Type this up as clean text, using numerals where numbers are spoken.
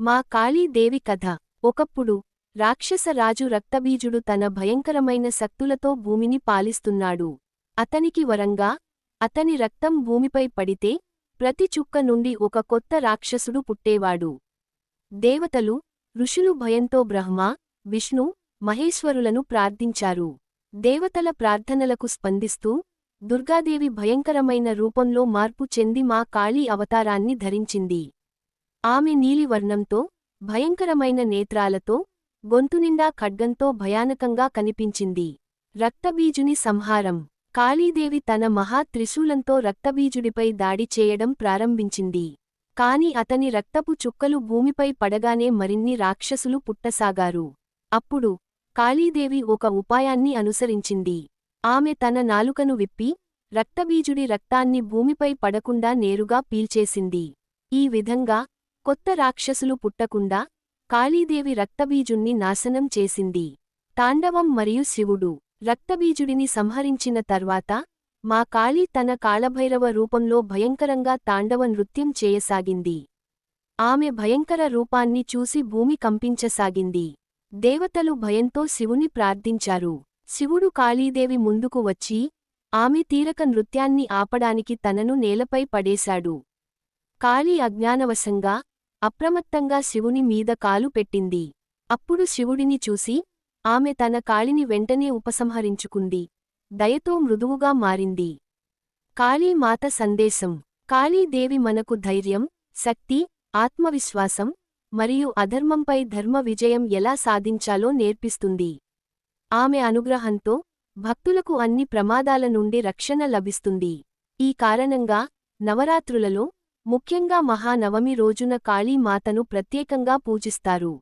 మా కాళీదేవి కథ. ఒకప్పుడు రాక్షస రాజు రక్తబీజుడు తన భయంకరమైన శక్తులతో భూమిని పాలిస్తున్నాడు. అతనికి వరంగా అతని రక్తం భూమిపై పడితే ప్రతి చుక్క నుండి ఒక కొత్త రాక్షసుడు పుట్టేవాడు. దేవతలు, ఋషులు భయంతో బ్రహ్మ, విష్ణు, మహేశ్వరులను ప్రార్థించారు. దేవతల ప్రార్థనలకు స్పందిస్తూ దుర్గాదేవి భయంకరమైన రూపంలో మార్పు చెంది మా కాళీ అవతారాన్ని ధరించింది. ఆమె నీలివర్ణంతో, భయంకరమైన నేత్రాలతో, గొంతునిండా ఖడ్గంతో భయానకంగా కనిపించింది. రక్తబీజుని సంహారం. కాళీదేవి తన మహా త్రిశూలంతో రక్తబీజుడిపై దాడి చేయడం ప్రారంభించింది. కాని అతని రక్తపు చుక్కలు భూమిపై పడగానే మరిన్ని రాక్షసులు పుట్టసాగారు. అప్పుడు కాళీదేవి ఒక ఉపాయాన్ని అనుసరించింది. ఆమె తన నాలుకను విప్పి రక్తబీజుడి రక్తాన్ని భూమిపై పడకుండా నేరుగా పీల్చేసింది. ఈ విధంగా కొత్త రాక్షసులు పుట్టకుండా కాళీదేవి రక్తబీజుణ్ణి నాశనం చేసింది. తాండవం మరియు శివుడు. రక్తబీజుడిని సంహరించిన తర్వాత మా కాళీ తన కాళభైరవ రూపంలో భయంకరంగా తాండవ నృత్యం చేయసాగింది. ఆమె భయంకర రూపాన్ని చూసి భూమి కంపించసాగింది. దేవతలు భయంతో శివుని ప్రార్థించారు. శివుడు కాళీదేవి ముందుకు వచ్చి ఆమె తీరక నృత్యాన్ని ఆపడానికి తనను నేలపై పడేశాడు. కాళీ అజ్ఞానవశంగా, అప్రమత్తంగా శివుని మీద కాలు పెట్టింది. అప్పుడు శివుడిని చూసి ఆమె తన కాళిని వెంటనే ఉపసంహరించుకుంది. దయతో మృదువుగా మారింది. కాళీ మాత సందేశం. కాళీదేవి మనకు ధైర్యం, శక్తి, ఆత్మవిశ్వాసం మరియు అధర్మంపై ధర్మ విజయం ఎలా సాధించాలో నేర్పిస్తుంది. ఆమె అనుగ్రహంతో భక్తులకు అన్ని ప్రమాదాల నుండి రక్షణ లభిస్తుంది. ఈ కారణంగా నవరాత్రులలో, ముఖ్యంగా మహానవమి రోజున కాళీ మాతను ప్రత్యేకంగా పూజిస్తారు.